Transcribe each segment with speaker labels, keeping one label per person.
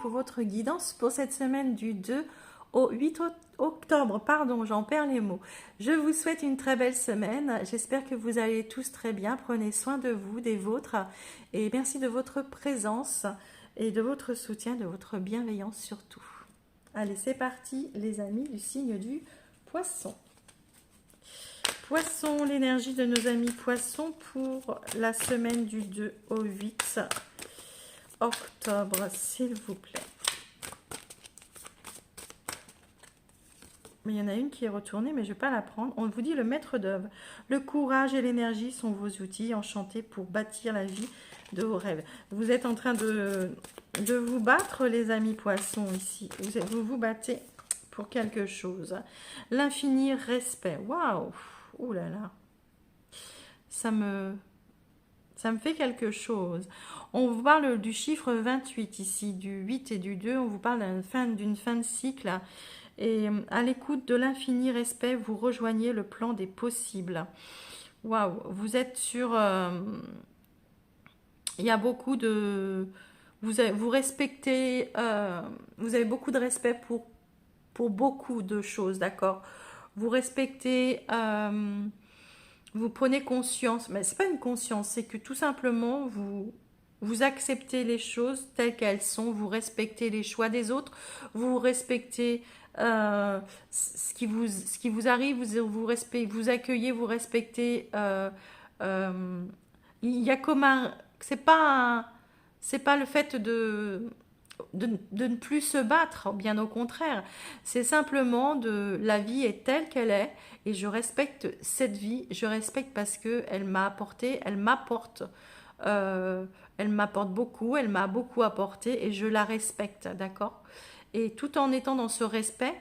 Speaker 1: pour votre guidance pour cette semaine du 2 au 8 octobre. Pardon, j'en perds les mots. Je vous souhaite une très belle semaine. J'espère que vous allez tous très bien. Prenez soin de vous, des vôtres. Et merci de votre présence et de votre soutien, de votre bienveillance surtout. Allez, c'est parti les amis du signe du Poisson. Poisson, l'énergie de nos amis Poissons pour la semaine du 2 au 8 octobre, s'il vous plaît. Mais il y en a une qui est retournée, mais je ne vais pas la prendre. On vous dit le maître d'œuvre. Le courage et l'énergie sont vos outils enchantés pour bâtir la vie de vos rêves. Vous êtes en train de vous battre, les amis Poissons, ici. Vous vous battez pour quelque chose. L'infini respect. Waouh! Ouh là là. Ça me fait quelque chose. On vous parle du chiffre 28 ici, du 8 et du 2. On vous parle d'une fin de cycle. Et à l'écoute de l'infini respect, vous rejoignez le plan des possibles. Waouh, vous êtes sur... il y a beaucoup de... Vous respectez... vous avez beaucoup de respect pour beaucoup de choses, d'accord? Vous respectez... vous prenez conscience, mais c'est pas une conscience, c'est que tout simplement vous acceptez les choses telles qu'elles sont, vous respectez les choix des autres, vous respectez ce qui vous arrive, vous accueillez, vous respectez. Il y a comme un, c'est pas le fait de ne plus se battre, bien au contraire. C'est simplement la vie est telle qu'elle est et je respecte cette vie. Je respecte parce que elle m'a apporté, elle m'apporte beaucoup, elle m'a beaucoup apporté et je la respecte, d'accord? Et tout en étant dans ce respect,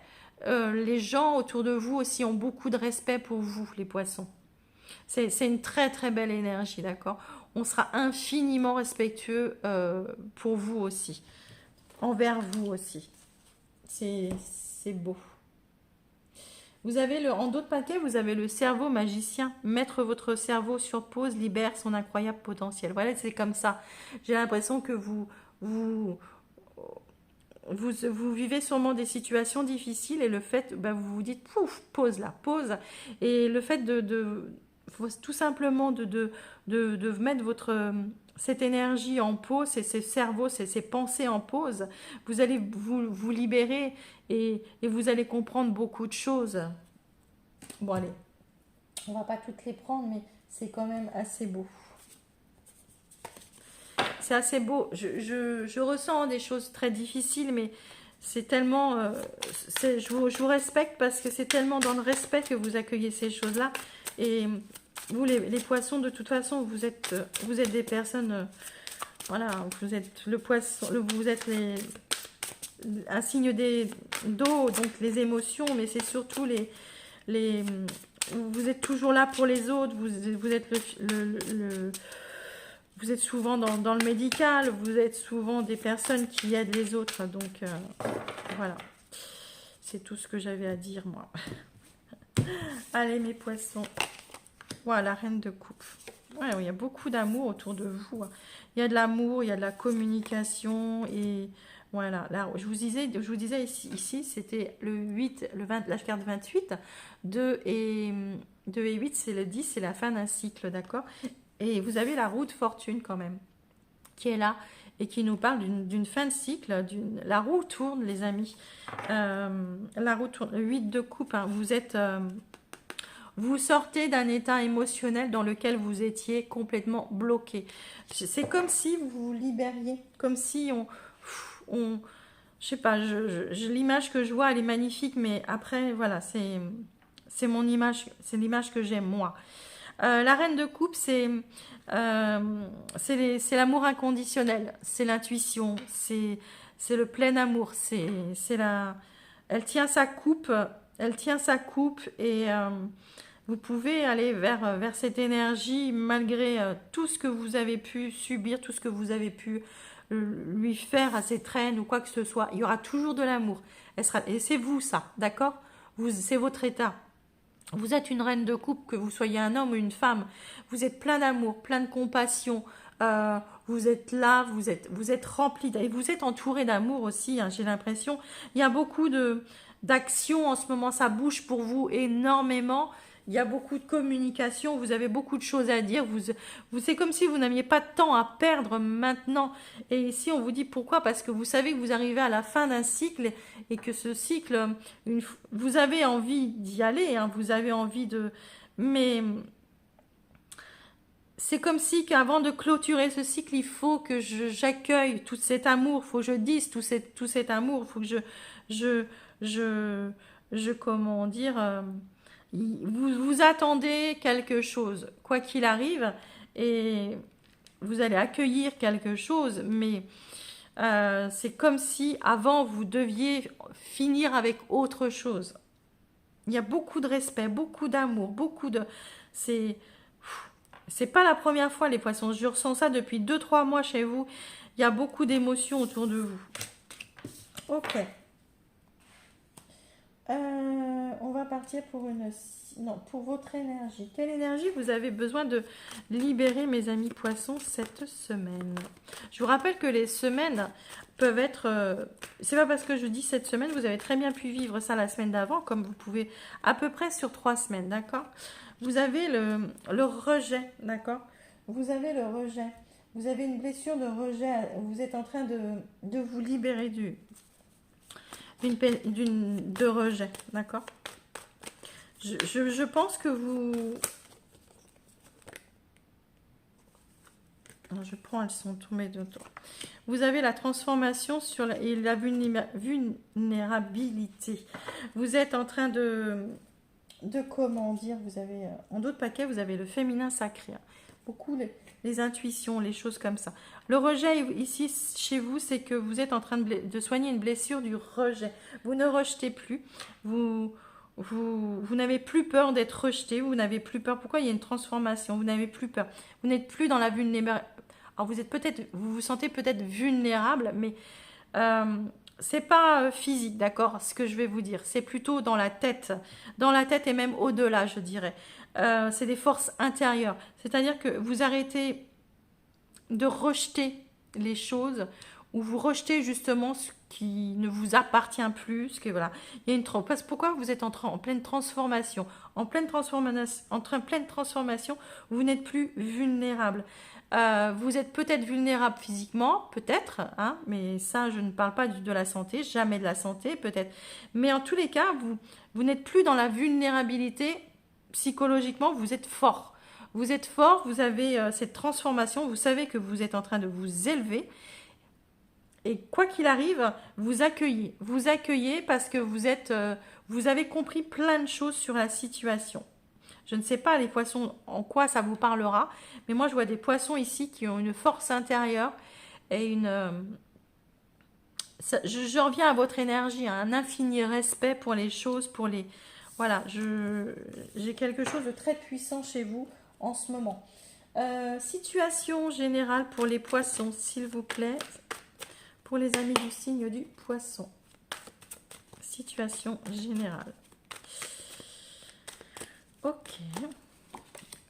Speaker 1: les gens autour de vous aussi ont beaucoup de respect pour vous, les poissons. C'est une très très belle énergie, d'accord? On sera infiniment respectueux pour vous aussi, envers vous aussi. C'est beau. Vous avez en d'autres paquets, vous avez le cerveau magicien. Mettre votre cerveau sur pause libère son incroyable potentiel. Voilà, c'est comme ça. J'ai l'impression que vous vivez sûrement des situations difficiles et le fait, vous vous dites, pouf, pause là, pause. Et le fait tout simplement de mettre cette énergie en pause, ces cerveaux, ces pensées en pause, vous allez vous libérer et vous allez comprendre beaucoup de choses. Bon, allez, on va pas toutes les prendre, mais c'est quand même assez beau. C'est assez beau. Je ressens des choses très difficiles, mais c'est tellement... je vous respecte parce que c'est tellement dans le respect que vous accueillez ces choses-là. Et vous, les poissons, de toute façon, vous êtes des personnes... voilà, vous êtes le poisson, vous êtes un signe d'eau, donc les émotions, mais c'est surtout vous êtes toujours là pour les autres, vous êtes vous êtes souvent dans le médical, vous êtes souvent des personnes qui aident les autres. Donc, voilà. C'est tout ce que j'avais à dire, moi. Allez, mes poissons. Voilà, la reine de coupe. Ouais, il y a beaucoup d'amour autour de vous. Il y a de l'amour, il y a de la communication. Et voilà, là, je vous disais ici c'était le 8, la carte 28. 2 et 8, c'est le 10, c'est la fin d'un cycle, d'accord? Et vous avez la roue de fortune quand même, qui est là et qui nous parle d'une fin de cycle. La roue tourne, les amis. La roue tourne. Le 8 de coupe, hein, vous sortez d'un état émotionnel dans lequel vous étiez complètement bloqué. C'est comme si vous vous libériez, comme si je sais pas, l'image que je vois, elle est magnifique, mais après, voilà, c'est mon image, c'est l'image que j'aime, moi. La reine de coupe, c'est l'amour inconditionnel, c'est l'intuition, c'est le plein amour, elle tient sa coupe, et vous pouvez aller vers cette énergie malgré tout ce que vous avez pu subir, tout ce que vous avez pu lui faire à ses traînes ou quoi que ce soit. Il y aura toujours de l'amour. Et c'est vous ça, d'accord? C'est votre état. Vous êtes une reine de coupe, que vous soyez un homme ou une femme. Vous êtes plein d'amour, plein de compassion. vous êtes là, vous êtes rempli, et vous êtes entouré d'amour aussi, hein, j'ai l'impression. Il y a beaucoup d'actions en ce moment, ça bouge pour vous énormément. Il y a beaucoup de communication, vous avez beaucoup de choses à dire. C'est comme si vous n'aviez pas de temps à perdre maintenant. Et ici, on vous dit pourquoi? Parce que vous savez que vous arrivez à la fin d'un cycle et que ce cycle, vous avez envie d'y aller, hein, vous avez envie de... Mais c'est comme si qu'avant de clôturer ce cycle, il faut que j'accueille tout cet amour, il faut que je dise tout cet amour, il faut que je, je, comment dire, vous attendez quelque chose, quoi qu'il arrive, et vous allez accueillir quelque chose, mais c'est comme si avant vous deviez finir avec autre chose. Il y a beaucoup de respect, beaucoup d'amour, beaucoup de... C'est pas la première fois les poissons, je ressens ça depuis 2-3 mois chez vous. Il y a beaucoup d'émotions autour de vous. Ok. On va partir pour une... Non, pour votre énergie. Quelle énergie vous avez besoin de libérer, mes amis poissons, cette semaine? Je vous rappelle que les semaines peuvent être... c'est pas parce que je dis cette semaine, vous avez très bien pu vivre ça la semaine d'avant, comme vous pouvez à peu près sur 3 semaines, d'accord? Vous avez le rejet, d'accord? Vous avez le rejet. Vous avez une blessure de rejet. Vous êtes en train de vous libérer de rejet, d'accord? Je pense que vous... Je prends, elles sont tombées de toi. Vous avez la transformation et la vulnérabilité. Vous êtes en train de comment dire, vous avez, en d'autres paquets, vous avez le féminin sacré. Hein. Beaucoup les intuitions, les choses comme ça. Le rejet, ici, chez vous, c'est que vous êtes en train de soigner une blessure du rejet. Vous ne rejetez plus. Vous n'avez plus peur d'être rejeté. Vous n'avez plus peur. Pourquoi? Il y a une transformation. Vous n'avez plus peur. Vous n'êtes plus dans la vulnérabilité. Alors, vous vous sentez peut-être vulnérable, mais... c'est pas physique, d'accord, ce que je vais vous dire. C'est plutôt dans la tête et même au-delà, je dirais. C'est des forces intérieures. C'est-à-dire que vous arrêtez de rejeter les choses ou vous rejetez justement ce qui ne vous appartient plus. Ce que, voilà. Il y a une pourquoi vous êtes en pleine transformation. En pleine transformation, vous n'êtes plus vulnérable. Vous êtes peut-être vulnérable physiquement, peut-être, hein, mais ça, je ne parle pas de la santé, jamais de la santé, peut-être. Mais en tous les cas, vous n'êtes plus dans la vulnérabilité psychologiquement, vous êtes fort. Vous êtes fort, vous avez cette transformation, vous savez que vous êtes en train de vous élever. Et quoi qu'il arrive, vous accueillez. Vous accueillez parce que vous avez compris plein de choses sur la situation. Je ne sais pas les poissons en quoi ça vous parlera, mais moi je vois des poissons ici qui ont une force intérieure et je reviens à votre énergie, un infini respect pour les choses, pour les... Voilà, j'ai quelque chose de très puissant chez vous en ce moment. Situation générale pour les poissons, s'il vous plaît, pour les amis du signe du poisson. Situation générale. Ok.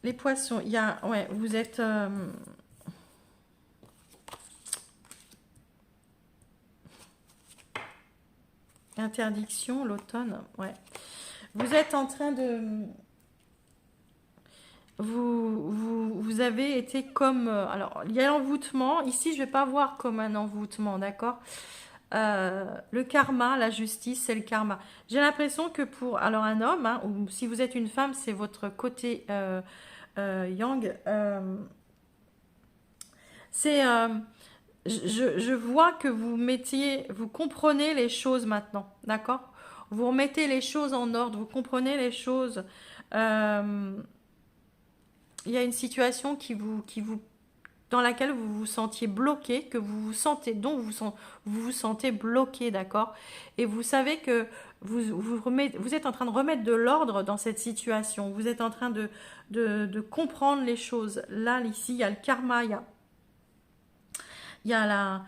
Speaker 1: Les poissons, il y a... Ouais, vous êtes... interdiction, l'automne, ouais. Vous êtes en train de... Vous avez été comme... alors, il y a l'envoûtement. Ici, je ne vais pas voir comme un envoûtement, d'accord? Le karma, la justice, c'est le karma. J'ai l'impression que pour alors un homme, hein, ou si vous êtes une femme, c'est votre côté yang. Je vois que vous comprenez les choses maintenant, d'accord? Vous remettez les choses en ordre, vous comprenez les choses. Il y a une situation dans laquelle vous vous sentiez bloqué, que vous vous sentez, dont vous sentez bloqué, d'accord? Et vous savez que vous êtes en train de remettre de l'ordre dans cette situation. Vous êtes en train de comprendre les choses. Là, ici, il y a le karma, il y a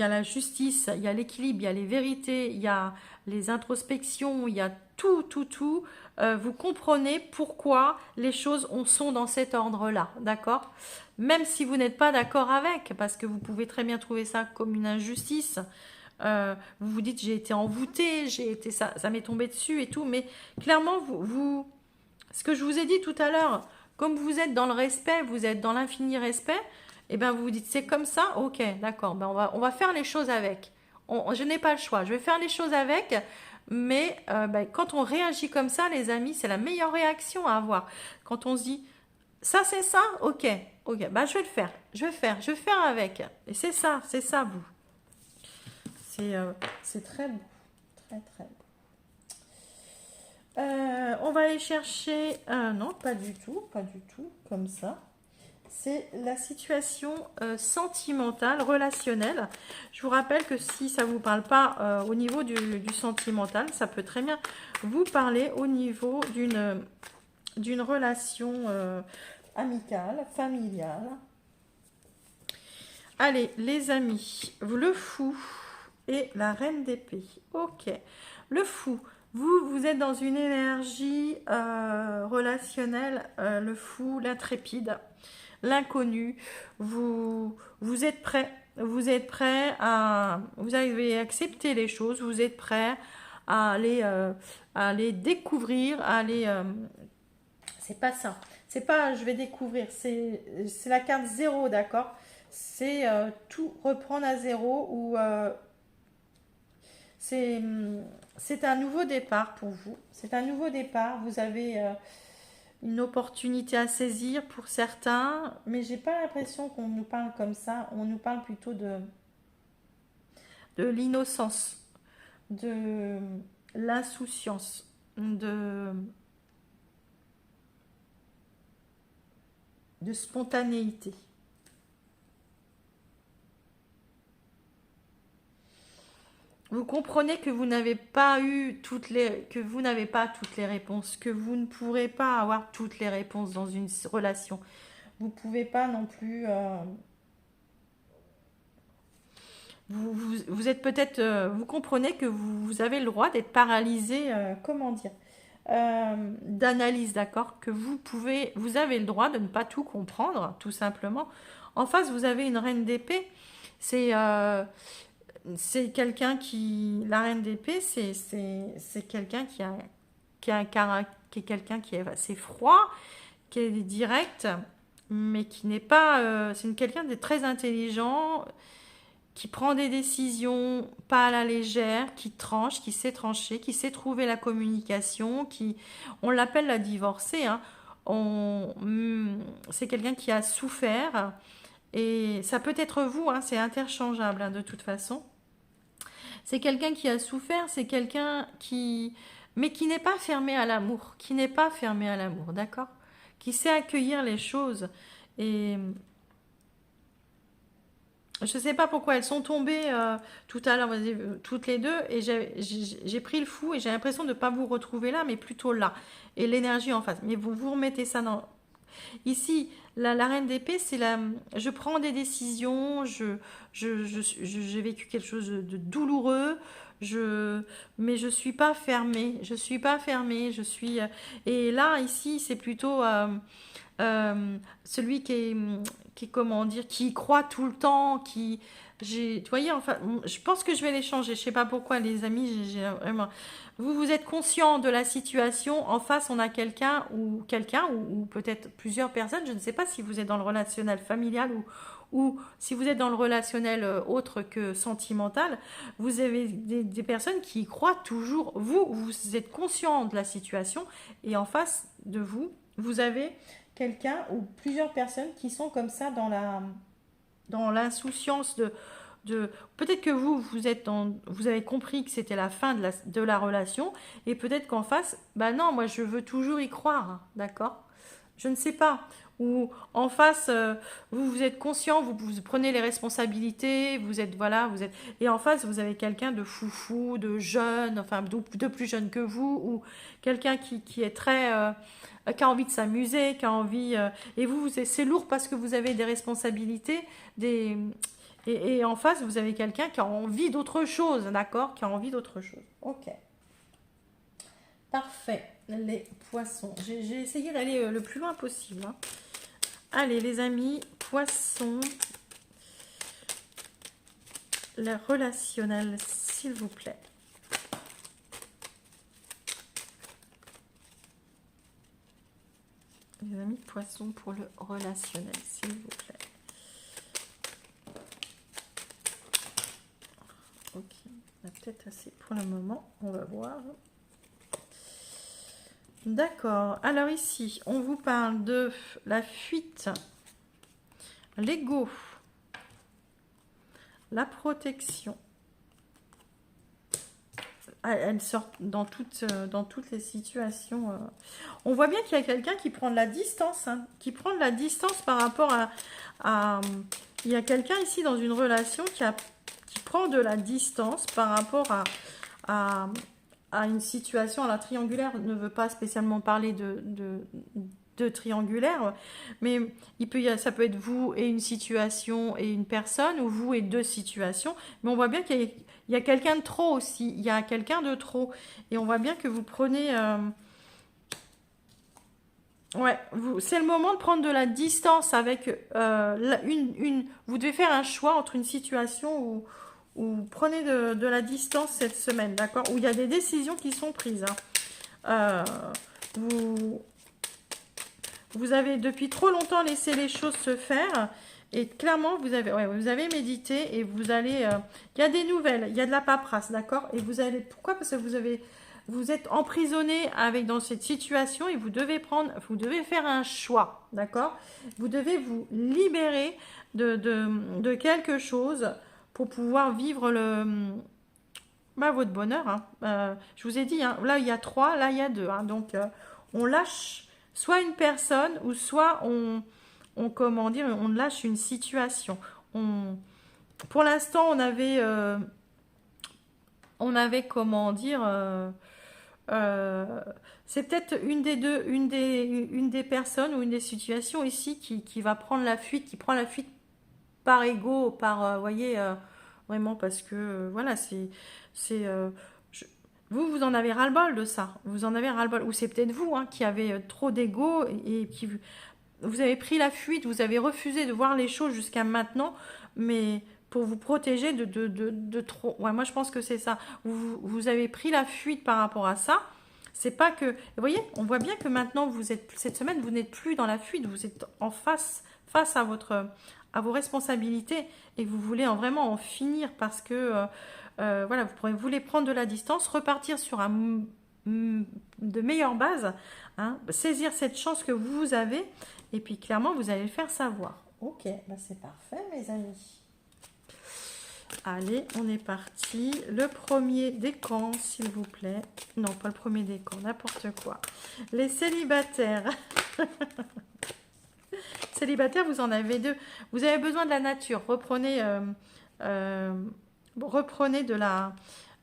Speaker 1: la justice, il y a l'équilibre, il y a les vérités, il y a les introspections, il y a tout, tout, tout. Vous comprenez pourquoi les choses sont dans cet ordre-là, d'accord? Même si vous n'êtes pas d'accord avec, parce que vous pouvez très bien trouver ça comme une injustice. Vous vous dites, j'ai été envoûtée, j'ai été ça m'est tombé dessus et tout, mais clairement, ce que je vous ai dit tout à l'heure, comme vous êtes dans le respect, vous êtes dans l'infini respect, et ben vous vous dites, c'est comme ça, ok, d'accord, ben on va faire les choses avec. Je n'ai pas le choix, je vais faire les choses avec, mais ben, quand on réagit comme ça, les amis, c'est la meilleure réaction à avoir. Quand on se dit, ça c'est ça, ok, ok, ben je vais le faire, je vais faire avec. Et c'est ça vous. C'est très beau, très très beau. On va aller chercher... non, pas du tout, comme ça. C'est la situation sentimentale, relationnelle. Je vous rappelle que si ça ne vous parle pas au niveau du sentimental, ça peut très bien vous parler au niveau d'une relation amicale, familiale. Allez, les amis, le fou et la reine d'épée. Ok, le fou. Vous êtes dans une énergie relationnelle, le fou, l'intrépide, l'inconnu. Vous êtes prêt. Vous êtes prêt à... Vous avez accepté les choses. Vous êtes prêt à aller découvrir, à aller... c'est pas ça. C'est pas je vais découvrir. C'est la carte zéro, d'accord? C'est tout reprendre à zéro ou... c'est un nouveau départ pour vous. C'est un nouveau départ. Vous avez une opportunité à saisir pour certains, mais j'ai pas l'impression qu'on nous parle comme ça. On nous parle plutôt de l'innocence, de l'insouciance, de spontanéité. Vous comprenez que vous n'avez pas toutes les réponses, que vous ne pourrez pas avoir toutes les réponses dans une relation. Vous pouvez pas non plus. Vous êtes peut-être. Vous comprenez que vous avez le droit d'être paralysé. Comment dire, d'analyse, d'accord. Que vous avez le droit de ne pas tout comprendre, tout simplement. En face, vous avez une reine d'épée. C'est c'est quelqu'un qui... La reine d'épée, c'est quelqu'un qui a un caractère, qui est quelqu'un qui est assez froid, qui est direct, mais qui n'est pas... c'est quelqu'un de très intelligent, qui prend des décisions pas à la légère, qui tranche, qui sait trancher, qui sait trouver la communication, on l'appelle la divorcée, hein. C'est quelqu'un qui a souffert, et ça peut être vous, hein, c'est interchangeable, hein, de toute façon. C'est quelqu'un qui a souffert, c'est quelqu'un qui... Mais qui n'est pas fermé à l'amour, d'accord? Qui sait accueillir les choses. Et je ne sais pas pourquoi elles sont tombées tout à l'heure, toutes les deux, et j'ai pris le fou, et j'ai l'impression de ne pas vous retrouver là, mais plutôt là. Et l'énergie en face. Mais vous remettez ça dans... Ici, la reine d'épée, c'est la... Je prends des décisions, j'ai vécu quelque chose de douloureux, mais je suis pas fermée, je suis... Et là, ici, c'est plutôt celui comment dire, qui y croit tout le temps, vous voyez, enfin, je pense que je vais les changer. Je sais pas pourquoi, les amis, vraiment... Vous êtes conscient de la situation. En face, on a ou peut-être plusieurs personnes. Je ne sais pas si vous êtes dans le relationnel familial ou si vous êtes dans le relationnel autre que sentimental. Vous avez des personnes qui y croient toujours. Vous êtes conscient de la situation et en face de vous, vous avez quelqu'un ou plusieurs personnes qui sont comme ça dans l'insouciance peut-être que vous avez compris que c'était la fin de la relation et peut-être qu'en face, bah non, moi je veux toujours y croire, hein, d'accord? Je ne sais pas. Ou en face, vous êtes conscient, vous prenez les responsabilités, et en face, vous avez quelqu'un de foufou, de jeune, enfin de plus jeune que vous, ou quelqu'un qui est très, qui a envie de s'amuser, qui a envie, et c'est lourd parce que vous avez des responsabilités, Et en face, vous avez quelqu'un qui a envie d'autre chose, d'accord? Qui a envie d'autre chose. Ok. Parfait, les poissons. J'ai essayé d'aller le plus loin possible, hein. Allez, les amis, poissons. Le relationnel, s'il vous plaît. Les amis, poissons pour le relationnel, s'il vous plaît. Ok, on a peut-être assez pour le moment, on va voir. D'accord, alors ici, on vous parle de la fuite, l'ego, la protection. Elle sort dans toutes les situations. On voit bien qu'il y a quelqu'un qui prend de la distance, hein, qui prend de la distance par rapport il y a quelqu'un ici dans une relation qui prend de la distance par rapport à une situation. Alors, triangulaire ne veut pas spécialement parler de triangulaire, mais ça peut être vous et une situation et une personne, ou vous et deux situations, mais on voit bien qu'il y a quelqu'un de trop aussi, il y a quelqu'un de trop, et on voit bien que vous prenez... ouais, c'est le moment de prendre de la distance avec vous devez faire un choix entre une situation où vous prenez de la distance cette semaine, d'accord? Où il y a des décisions qui sont prises, hein. Vous avez depuis trop longtemps laissé les choses se faire, et clairement vous avez médité, et vous allez... il y a des nouvelles, il y a de la paperasse, d'accord? Et vous allez... Pourquoi? Parce que vous êtes emprisonné dans cette situation, et vous devez faire un choix, d'accord? Vous devez vous libérer de quelque chose pour pouvoir vivre votre bonheur, hein. Je vous ai dit, hein, là il y a 3, là il y a 2, hein, donc on lâche soit une personne, ou soit comment dire, on lâche une situation. Pour l'instant, on avait comment dire, c'est peut-être une des personnes ou une des situations ici qui va prendre la fuite, qui prend la fuite par ego, par, voyez, vraiment parce que, voilà, c'est vous en avez ras-le-bol de ça. Vous en avez ras-le-bol. Ou c'est peut-être vous, hein, qui avez trop d'ego, et qui vous avez pris la fuite, vous avez refusé de voir les choses jusqu'à maintenant, mais pour vous protéger de trop. Ouais, moi je pense que c'est ça. Vous avez pris la fuite par rapport à ça. C'est pas que... Vous voyez, on voit bien que maintenant, cette semaine, vous n'êtes plus dans la fuite, vous êtes en face à vos responsabilités, et vous voulez vraiment en finir parce que... voilà, vous voulez prendre de la distance, repartir sur de meilleures bases, hein, saisir cette chance que vous avez, et puis clairement, vous allez le faire savoir. Ok, bah c'est parfait, mes amis. Allez, on est parti. Le premier décan, s'il vous plaît. Non, pas le premier décan, n'importe quoi. Les célibataires. Célibataires, vous en avez 2. Vous avez besoin de la nature. Reprenez de la...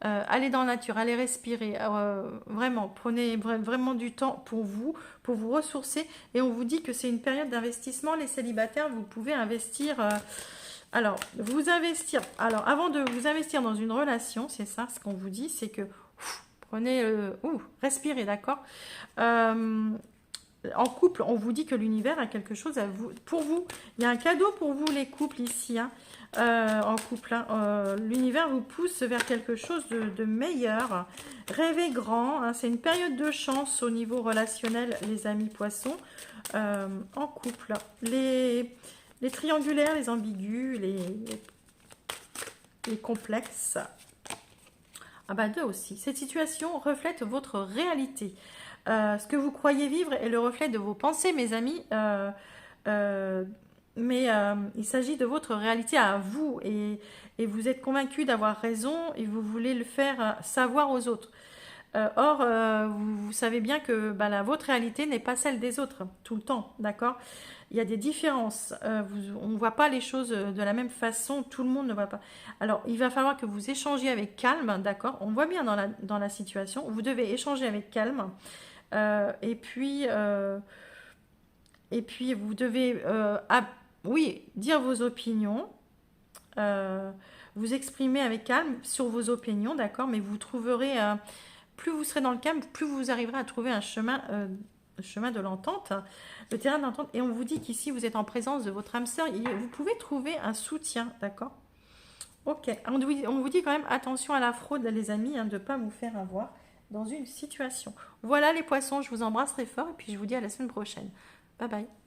Speaker 1: allez dans la nature, allez respirer. Vraiment, prenez vraiment du temps pour vous ressourcer. Et on vous dit que c'est une période d'investissement. Les célibataires, vous pouvez investir... alors, avant de vous investir dans une relation, c'est ça ce qu'on vous dit, c'est que respirez, d'accord? En couple, on vous dit que l'univers a quelque chose pour vous. Il y a un cadeau pour vous, les couples, ici, hein, en couple, hein. L'univers vous pousse vers quelque chose de meilleur. Rêvez grand, hein. C'est une période de chance au niveau relationnel, les amis poissons. En couple, les triangulaires, les ambigus, les complexes. Ah bah 2 aussi. Cette situation reflète votre réalité. Ce que vous croyez vivre est le reflet de vos pensées, mes amis. Mais il s'agit de votre réalité à vous. Et vous êtes convaincu d'avoir raison, et vous voulez le faire savoir aux autres. Or, vous savez bien que votre réalité n'est pas celle des autres, tout le temps, d'accord? Il y a des différences. On ne voit pas les choses de la même façon, tout le monde ne voit pas. Alors, il va falloir que vous échangiez avec calme, d'accord? On voit bien dans la situation. Vous devez échanger avec calme. Et puis, vous devez, oui, dire vos opinions. vous exprimer avec calme sur vos opinions, d'accord, mais vous trouverez, plus vous serez dans le calme, plus vous arriverez à trouver un chemin de l'entente, le terrain d'entente. Et on vous dit qu'ici, vous êtes en présence de votre âme sœur. Vous pouvez trouver un soutien, d'accord. Ok, on vous dit quand même attention à la fraude, les amis, hein, de ne pas vous faire avoir dans une situation. Voilà les poissons, je vous embrasse très fort et puis je vous dis à la semaine prochaine. Bye bye.